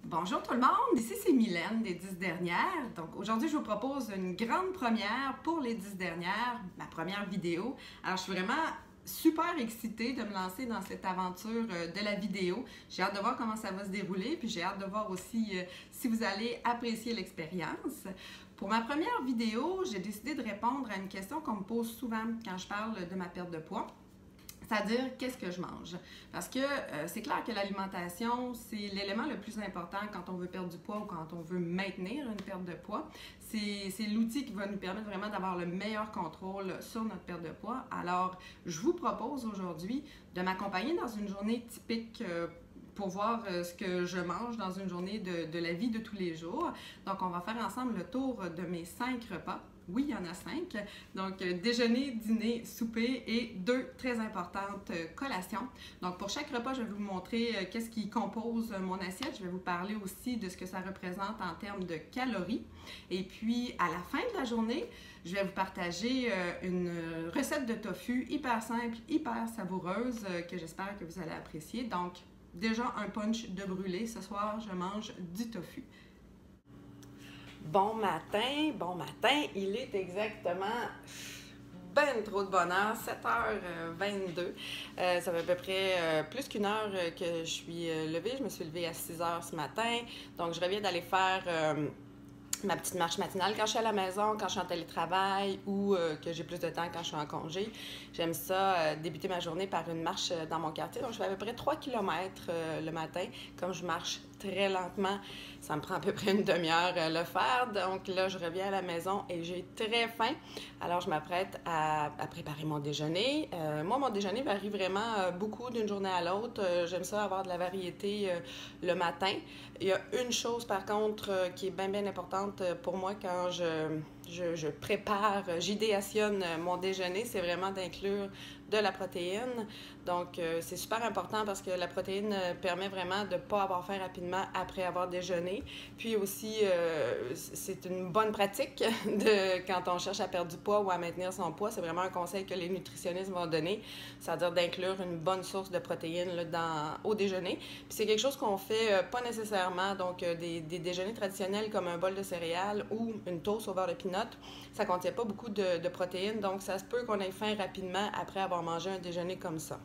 Bonjour tout le monde, ici c'est Mylène des 10 dernières. Donc aujourd'hui je vous propose une grande première pour les 10 dernières, ma première vidéo. Alors je suis vraiment super excitée de me lancer dans cette aventure de la vidéo. J'ai hâte de voir comment ça va se dérouler, puis j'ai hâte de voir aussi si vous allez apprécier l'expérience. Pour ma première vidéo, j'ai décidé de répondre à une question qu'on me pose souvent quand je parle de ma perte de poids. C'est-à-dire, qu'est-ce que je mange? Parce que c'est clair que l'alimentation, c'est l'élément le plus important quand on veut perdre du poids ou quand on veut maintenir une perte de poids. C'est l'outil qui va nous permettre vraiment d'avoir le meilleur contrôle sur notre perte de poids. Alors, je vous propose aujourd'hui de m'accompagner dans une journée typique pour voir ce que je mange dans une journée de la vie de tous les jours. Donc, on va faire ensemble le tour de mes 5 repas. Oui, il y en a 5. Donc, déjeuner, dîner, souper et 2 très importantes collations. Donc, pour chaque repas, je vais vous montrer qu'est-ce qui compose mon assiette. Je vais vous parler aussi de ce que ça représente en termes de calories. Et puis, à la fin de la journée, je vais vous partager une recette de tofu hyper simple, hyper savoureuse que j'espère que vous allez apprécier. Donc, déjà un punch de brûlé. Ce soir, je mange du tofu. Bon matin, il est exactement ben trop de bonheur, 7h22. Ça fait à peu près plus qu'une heure que je suis levée. Je me suis levée à 6h ce matin. Donc, je reviens d'aller faire ma petite marche matinale quand je suis à la maison, quand je suis en télétravail ou que j'ai plus de temps quand je suis en congé. J'aime ça, débuter ma journée par une marche dans mon quartier. Donc, je fais à peu près 3 km le matin. Comme je marche très lentement, ça me prend à peu près une demi-heure le faire. Donc là, je reviens à la maison et j'ai très faim. Alors, je m'apprête à préparer mon déjeuner. Moi, mon déjeuner varie vraiment beaucoup d'une journée à l'autre. J'aime ça avoir de la variété le matin. Il y a une chose, par contre, qui est bien, bien importante pour moi quand je prépare, j'idéationne mon déjeuner, c'est vraiment d'inclure de la protéine. Donc, c'est super important parce que la protéine permet vraiment de ne pas avoir faim rapidement après avoir déjeuné. Puis aussi, c'est une bonne pratique quand on cherche à perdre du poids ou à maintenir son poids. C'est vraiment un conseil que les nutritionnistes vont donner, c'est-à-dire d'inclure une bonne source de protéines là, au déjeuner. Puis c'est quelque chose qu'on fait pas nécessairement, donc des déjeuners traditionnels comme un bol de céréales ou une toast au beurre de peanut, ça ne contient pas beaucoup de protéines, donc ça se peut qu'on ait faim rapidement après avoir mangé un déjeuner comme ça.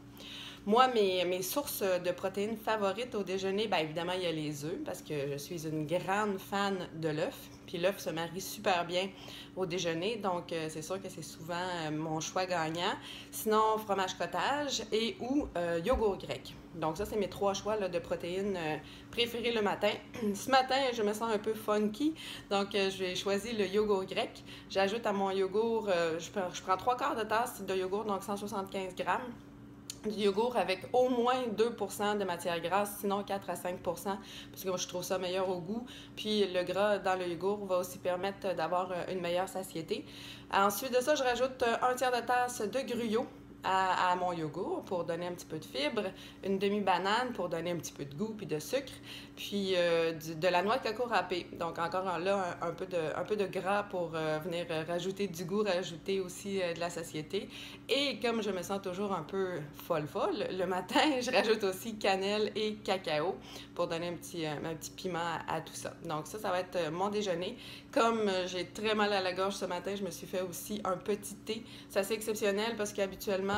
Moi, mes sources de protéines favorites au déjeuner, bien évidemment, il y a les œufs, parce que je suis une grande fan de l'œuf. Puis l'œuf se marie super bien au déjeuner, donc c'est sûr que c'est souvent mon choix gagnant. Sinon, fromage cottage et ou yogourt grec. Donc ça, c'est mes 3 choix là, de protéines préférés le matin. Ce matin, je me sens un peu funky, donc j'ai choisi le yogourt grec. J'ajoute à mon yogourt, je prends 3/4 de tasse de yogourt, donc 175 grammes. Du yogourt avec au moins 2% de matière grasse, sinon 4 à 5%, parce que moi, je trouve ça meilleur au goût. Puis le gras dans le yogourt va aussi permettre d'avoir une meilleure satiété. Ensuite de ça, je rajoute 1/3 de tasse de gruyot à mon yogourt pour donner un petit peu de fibre, une demi-banane pour donner un petit peu de goût puis de sucre, puis de la noix de coco râpée. Donc encore là, un peu de gras pour venir rajouter du goût, rajouter aussi de la satiété. Et comme je me sens toujours un peu folle, le matin, je rajoute aussi cannelle et cacao pour donner un petit piment à tout ça. Donc ça va être mon déjeuner. Comme j'ai très mal à la gorge ce matin, je me suis fait aussi un petit thé. C'est assez exceptionnel parce qu'habituellement,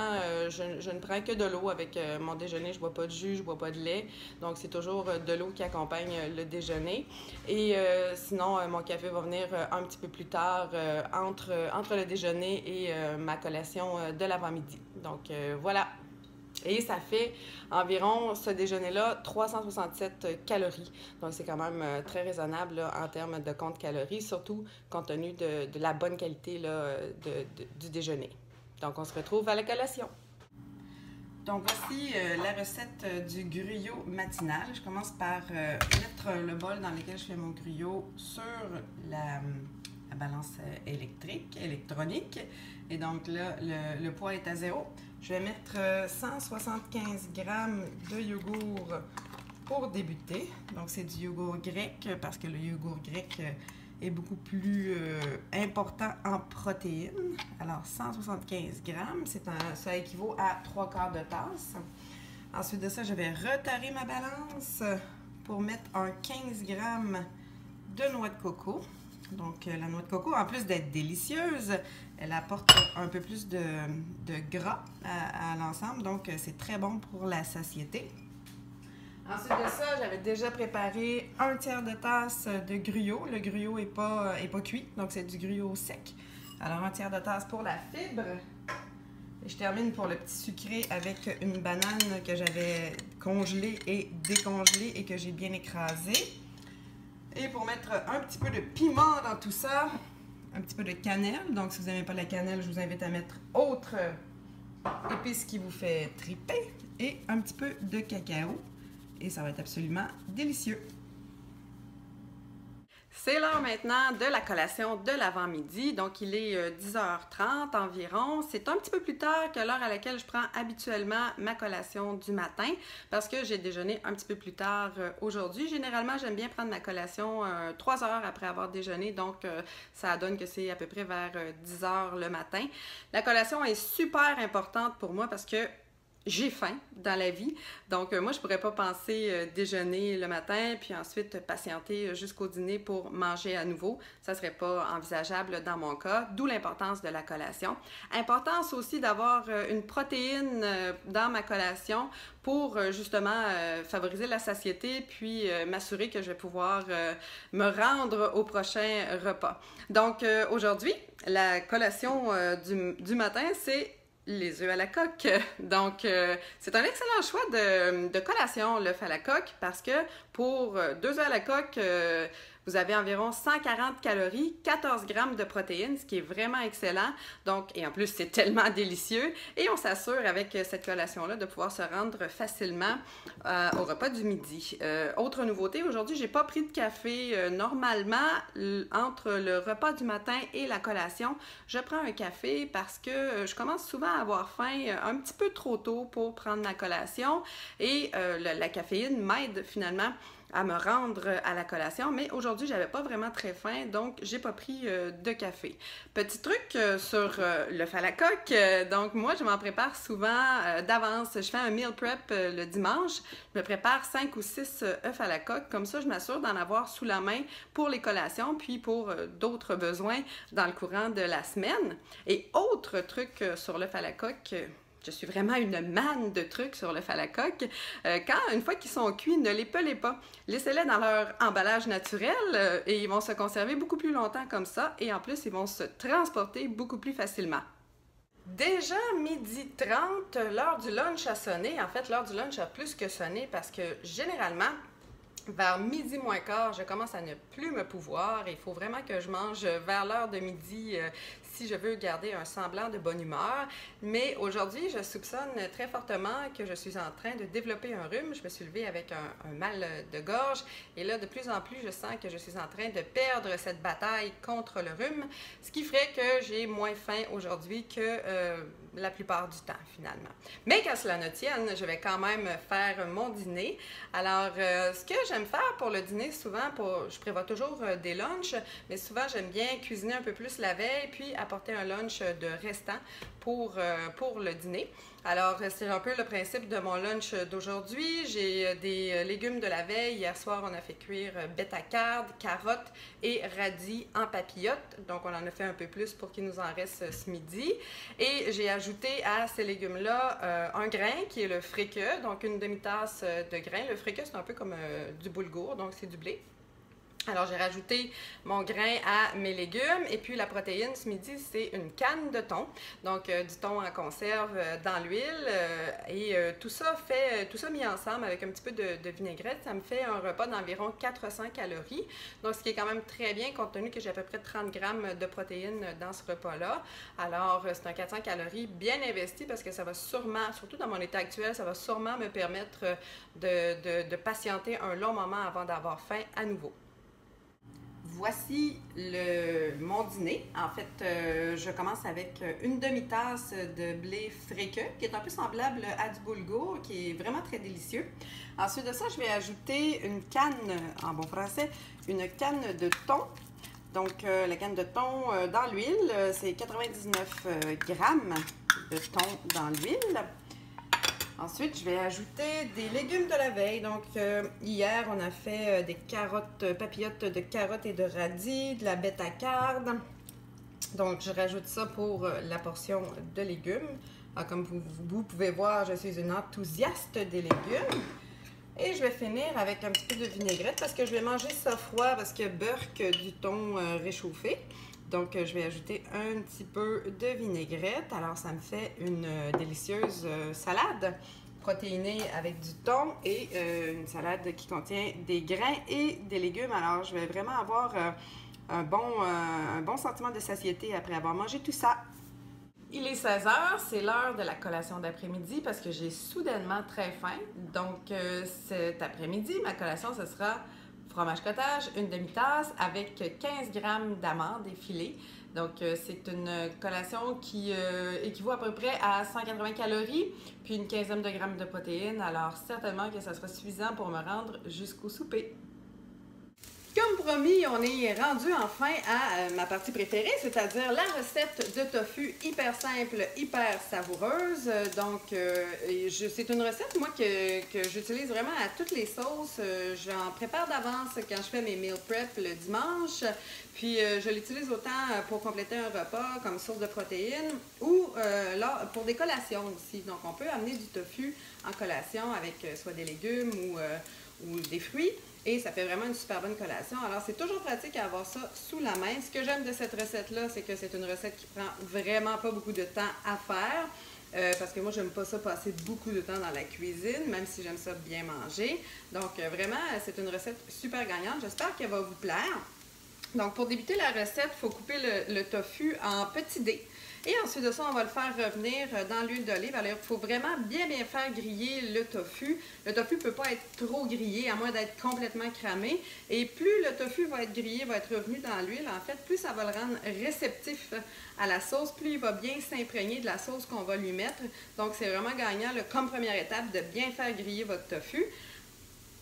je ne prends que de l'eau avec mon déjeuner. Je ne bois pas de jus, je ne bois pas de lait. Donc, c'est toujours de l'eau qui accompagne le déjeuner. Et sinon, mon café va venir un petit peu plus tard entre le déjeuner et ma collation de l'avant-midi. Donc, voilà. Et ça fait environ, ce déjeuner-là, 367 calories. Donc, c'est quand même très raisonnable là, en termes de compte calories, surtout compte tenu de la bonne qualité là, du déjeuner. Donc, on se retrouve à la collation. Donc, voici la recette du gruyot matinal. Je commence par mettre le bol dans lequel je fais mon gruyot sur la balance électronique. Et donc là, le poids est à 0. Je vais mettre 175 grammes de yogourt pour débuter. Donc, c'est du yogourt grec parce que le yogourt grec est beaucoup plus important en protéines. Alors, 175 grammes, ça équivaut à 3/4 de tasse. Ensuite de ça, je vais retarer ma balance pour mettre un 15 g de noix de coco. Donc, la noix de coco, en plus d'être délicieuse, elle apporte un peu plus de gras à l'ensemble. Donc, c'est très bon pour la satiété. Ensuite de ça, j'avais déjà préparé un tiers de tasse de gruyot. Le gruyot n'est pas cuit, donc c'est du gruyot sec. Alors, un tiers de tasse pour la fibre. Et je termine pour le petit sucré avec une banane que j'avais congelée et décongelée et que j'ai bien écrasée. Et pour mettre un petit peu de piment dans tout ça, un petit peu de cannelle. Donc, si vous n'aimez pas la cannelle, je vous invite à mettre autre épice qui vous fait triper. Et un petit peu de cacao. Et ça va être absolument délicieux. C'est l'heure maintenant de la collation de l'avant-midi, donc il est 10h30 environ. C'est un petit peu plus tard que l'heure à laquelle je prends habituellement ma collation du matin parce que j'ai déjeuné un petit peu plus tard aujourd'hui. Généralement, j'aime bien prendre ma collation 3 heures après avoir déjeuné, donc ça donne que c'est à peu près vers 10h le matin. La collation est super importante pour moi parce que j'ai faim dans la vie, donc moi je pourrais pas penser déjeuner le matin puis ensuite patienter jusqu'au dîner pour manger à nouveau. Ça serait pas envisageable dans mon cas, d'où l'importance de la collation. Importance aussi d'avoir une protéine dans ma collation pour justement favoriser la satiété puis m'assurer que je vais pouvoir me rendre au prochain repas. Donc aujourd'hui, la collation du matin, c'est les œufs à la coque. Donc, c'est un excellent choix de collation, l'œuf à la coque, parce que pour 2 œufs à la coque, vous avez environ 140 calories, 14 grammes de protéines, ce qui est vraiment excellent. Donc, et en plus, c'est tellement délicieux. Et on s'assure avec cette collation-là de pouvoir se rendre facilement au repas du midi. Autre nouveauté, aujourd'hui, j'ai pas pris de café. Normalement, entre le repas du matin et la collation, je prends un café parce que je commence souvent à avoir faim un petit peu trop tôt pour prendre ma collation. Et la caféine m'aide finalement à me rendre à la collation, mais aujourd'hui, j'avais pas vraiment très faim, donc j'ai pas pris de café. Petit truc sur l'œuf à la coque, donc moi, je m'en prépare souvent d'avance. Je fais un meal prep le dimanche, je me prépare 5 ou 6 œufs à la coque, comme ça, je m'assure d'en avoir sous la main pour les collations, puis pour d'autres besoins dans le courant de la semaine. Et autre truc sur l'œuf à la coque, je suis vraiment une manne de trucs sur l'œuf à la coque. Une fois qu'ils sont cuits, ne les pelez pas. Laissez-les dans leur emballage naturel et ils vont se conserver beaucoup plus longtemps comme ça. Et en plus, ils vont se transporter beaucoup plus facilement. Déjà 12h30, l'heure du lunch a sonné. En fait, l'heure du lunch a plus que sonné parce que généralement, vers midi moins quart, je commence à ne plus me pouvoir. Il faut vraiment que je mange vers l'heure de midi si je veux garder un semblant de bonne humeur. Mais aujourd'hui, je soupçonne très fortement que je suis en train de développer un rhume. Je me suis levée avec un mal de gorge. Et là, de plus en plus, je sens que je suis en train de perdre cette bataille contre le rhume. Ce qui ferait que j'ai moins faim aujourd'hui que la plupart du temps, finalement. Mais qu'à cela ne tienne, je vais quand même faire mon dîner. Alors, ce que j'aime faire pour le dîner, souvent, je prévois toujours des lunchs, mais souvent, j'aime bien cuisiner un peu plus la veille, puis apporter un lunch de restant pour le dîner. Alors, c'est un peu le principe de mon lunch d'aujourd'hui. J'ai des légumes de la veille. Hier soir, on a fait cuire bêta-carde, carottes et radis en papillotes. Donc, on en a fait un peu plus pour qu'il nous en reste ce midi. Et j'ai ajouté à ces légumes-là un grain qui est le fréqueux, donc une demi-tasse de grain. Le fréqueux, c'est un peu comme du boulgour, donc c'est du blé. Alors, j'ai rajouté mon grain à mes légumes et puis la protéine ce midi, c'est une canne de thon. Donc, du thon en conserve dans l'huile et tout ça mis ensemble avec un petit peu de vinaigrette, ça me fait un repas d'environ 400 calories. Donc, ce qui est quand même très bien compte tenu que j'ai à peu près 30 grammes de protéines dans ce repas-là. Alors, c'est un 400 calories bien investi parce que ça va sûrement, surtout dans mon état actuel, ça va sûrement me permettre de patienter un long moment avant d'avoir faim à nouveau. Voici mon dîner. En fait, je commence avec une demi-tasse de blé fréqueux, qui est un peu semblable à du boulgour, qui est vraiment très délicieux. Ensuite de ça, je vais ajouter une canne, en bon français, une canne de thon. Donc, la canne de thon dans l'huile, c'est 99 grammes de thon dans l'huile. Ensuite, je vais ajouter des légumes de la veille. Donc, hier, on a fait des carottes, papillotes de carottes et de radis, de la bêta-carde. Donc, je rajoute ça pour la portion de légumes. Alors, comme vous pouvez voir, je suis une enthousiaste des légumes. Et je vais finir avec un petit peu de vinaigrette parce que je vais manger ça froid parce que beurre du thon réchauffé. Donc, je vais ajouter un petit peu de vinaigrette. Alors, ça me fait une délicieuse salade protéinée avec du thon et une salade qui contient des grains et des légumes. Alors, je vais vraiment avoir un bon sentiment de satiété après avoir mangé tout ça. Il est 16 h, c'est l'heure de la collation d'après-midi parce que j'ai soudainement très faim. Donc, cet après-midi, ma collation, ce sera fromage cottage, une demi-tasse avec 15 g d'amandes effilées. Donc, c'est une collation qui équivaut à peu près à 180 calories, puis une quinzaine de grammes de protéines. Alors, certainement que ça sera suffisant pour me rendre jusqu'au souper. Comme promis, on est rendu enfin à ma partie préférée, c'est-à-dire la recette de tofu hyper simple, hyper savoureuse. Donc, c'est une recette, moi, que j'utilise vraiment à toutes les sauces. J'en prépare d'avance quand je fais mes meal prep le dimanche. Puis, je l'utilise autant pour compléter un repas comme source de protéines ou là, pour des collations aussi. Donc, on peut amener du tofu en collation avec soit des légumes ou des fruits. Et ça fait vraiment une super bonne collation. Alors, c'est toujours pratique à avoir ça sous la main. Ce que j'aime de cette recette-là, c'est que c'est une recette qui prend vraiment pas beaucoup de temps à faire. Parce que moi, j'aime pas ça passer beaucoup de temps dans la cuisine, même si j'aime ça bien manger. Donc, vraiment, c'est une recette super gagnante. J'espère qu'elle va vous plaire. Donc, pour débuter la recette, il faut couper le tofu en petits dés. Et ensuite de ça, on va le faire revenir dans l'huile d'olive. Alors, il faut vraiment bien faire griller le tofu. Le tofu ne peut pas être trop grillé, à moins d'être complètement cramé. Et plus le tofu va être grillé, va être revenu dans l'huile, en fait, plus ça va le rendre réceptif à la sauce, plus il va bien s'imprégner de la sauce qu'on va lui mettre. Donc, c'est vraiment gagnant, comme première étape, de bien faire griller votre tofu.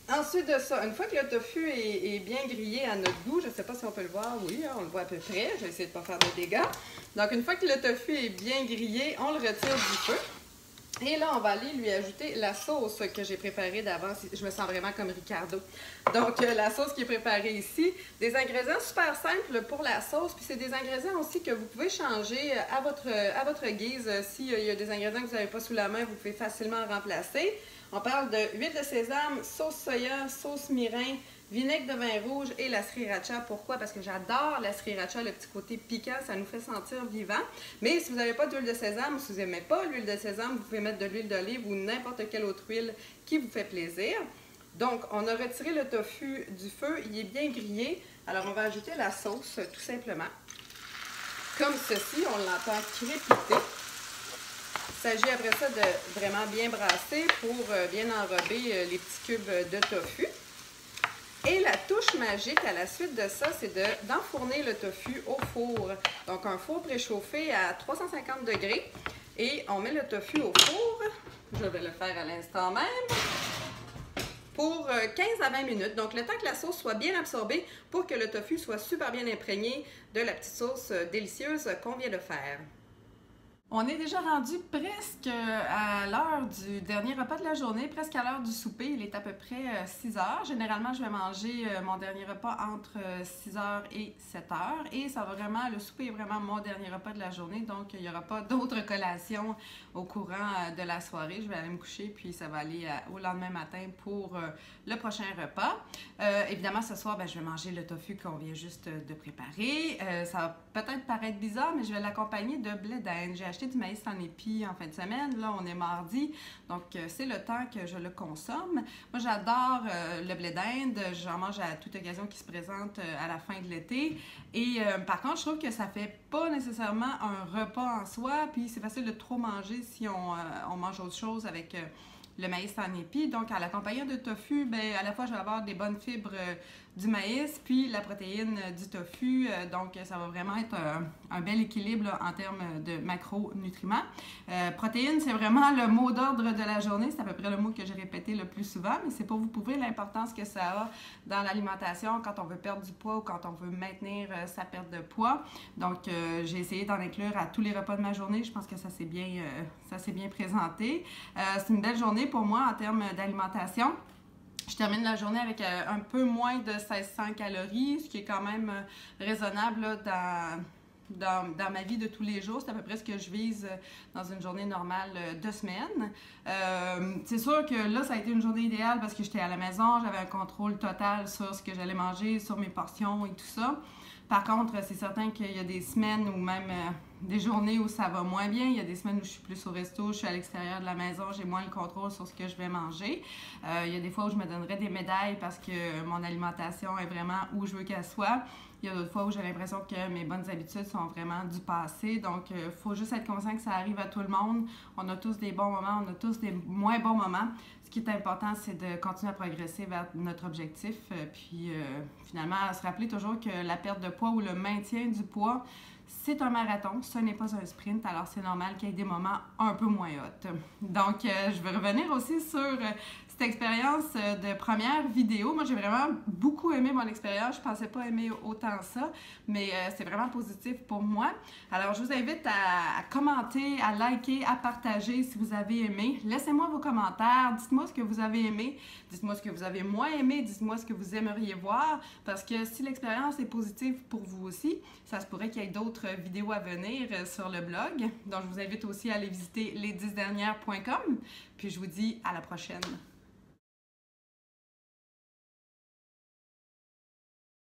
Ensuite de ça, une fois que le tofu est bien grillé à notre goût, je ne sais pas si on peut le voir, oui, on le voit à peu près, je vais essayer de ne pas faire de dégâts. Donc, une fois que le tofu est bien grillé, on le retire du feu. Et là, on va aller lui ajouter la sauce que j'ai préparée d'avance. Je me sens vraiment comme Ricardo. Donc, la sauce qui est préparée ici. Des ingrédients super simples pour la sauce. Puis, c'est des ingrédients aussi que vous pouvez changer à votre guise. S'il y a des ingrédients que vous n'avez pas sous la main, vous pouvez facilement remplacer. On parle de huile de sésame, sauce soya, sauce mirin, vinaigre de vin rouge et la sriracha. Pourquoi? Parce que j'adore la sriracha, le petit côté piquant, ça nous fait sentir vivant. Mais si vous n'avez pas d'huile de sésame, si vous n'aimez pas l'huile de sésame, vous pouvez mettre de l'huile d'olive ou n'importe quelle autre huile qui vous fait plaisir. Donc, on a retiré le tofu du feu, il est bien grillé. Alors, on va ajouter la sauce tout simplement. Comme ceci, on l'entend crépiter. Il s'agit après ça de vraiment bien brasser pour bien enrober les petits cubes de tofu. Et la touche magique à la suite de ça, c'est d'enfourner le tofu au four. Donc, un four préchauffé à 350 degrés. Et on met le tofu au four. Je vais le faire à l'instant même. Pour 15 à 20 minutes. Donc, le temps que la sauce soit bien absorbée pour que le tofu soit super bien imprégné de la petite sauce délicieuse qu'on vient de faire. On est déjà rendu presque à l'heure du dernier repas de la journée, presque à l'heure du souper. Il est à peu près 6 heures. Généralement, je vais manger mon dernier repas entre 6 heures et 7 heures. Et ça va vraiment, le souper est vraiment mon dernier repas de la journée. Donc, il n'y aura pas d'autres collations au courant de la soirée. Je vais aller me coucher, puis ça va aller au lendemain matin pour le prochain repas. Évidemment, ce soir, je vais manger le tofu qu'on vient juste de préparer. Ça va peut-être paraître bizarre, mais je vais l'accompagner de blé d'Inde. J'ai acheté du maïs en épi en fin de semaine. Là, on est mardi, donc c'est le temps que je le consomme. Moi, j'adore le blé d'Inde. J'en mange à toute occasion qui se présente à la fin de l'été. Et par contre, je trouve que ça fait pas nécessairement un repas en soi. Puis c'est facile de trop manger si on mange autre chose avec le maïs en épi. Donc, à l'accompagnement de tofu, bien, à la fois, je vais avoir des bonnes fibres du maïs, puis la protéine du tofu. Donc, ça va vraiment être un bel équilibre là, en termes de macronutriments. Protéines, c'est vraiment le mot d'ordre de la journée. C'est à peu près le mot que j'ai répété le plus souvent, mais c'est pour vous prouver l'importance que ça a dans l'alimentation quand on veut perdre du poids ou quand on veut maintenir sa perte de poids. Donc, j'ai essayé d'en inclure à tous les repas de ma journée. Je pense que ça s'est bien présenté. C'est une belle journée pour moi en termes d'alimentation. Je termine la journée avec un peu moins de 1600 calories, ce qui est quand même raisonnable là, dans ma vie de tous les jours. C'est à peu près ce que je vise dans une journée normale de semaine. C'est sûr que là, ça a été une journée idéale parce que j'étais à la maison, j'avais un contrôle total sur ce que j'allais manger, sur mes portions et tout ça. Par contre, c'est certain qu'il y a des semaines ou même des journées où ça va moins bien. Il y a des semaines où je suis plus au resto, je suis à l'extérieur de la maison, j'ai moins le contrôle sur ce que je vais manger. Il y a des fois où je me donnerais des médailles parce que mon alimentation est vraiment où je veux qu'elle soit. Il y a d'autres fois où j'ai l'impression que mes bonnes habitudes sont vraiment du passé. Donc, il faut juste être conscient que ça arrive à tout le monde. On a tous des bons moments, on a tous des moins bons moments. Ce qui est important, c'est de continuer à progresser vers notre objectif. Puis, finalement, se rappeler toujours que la perte de poids ou le maintien du poids, c'est un marathon, ce n'est pas un sprint, alors c'est normal qu'il y ait des moments un peu moins hauts. Donc, je vais revenir aussi sur cette expérience de première vidéo. Moi, j'ai vraiment beaucoup aimé mon expérience. Je ne pensais pas aimer autant ça, mais c'est vraiment positif pour moi. Alors, je vous invite à commenter, à liker, à partager si vous avez aimé. Laissez-moi vos commentaires. Dites-moi ce que vous avez aimé. Dites-moi ce que vous avez moins aimé. Dites-moi ce que vous aimeriez voir. Parce que si l'expérience est positive pour vous aussi, ça se pourrait qu'il y ait d'autres vidéos à venir sur le blog. Donc, je vous invite aussi à aller visiter les10dernières.com. Puis, je vous dis à la prochaine.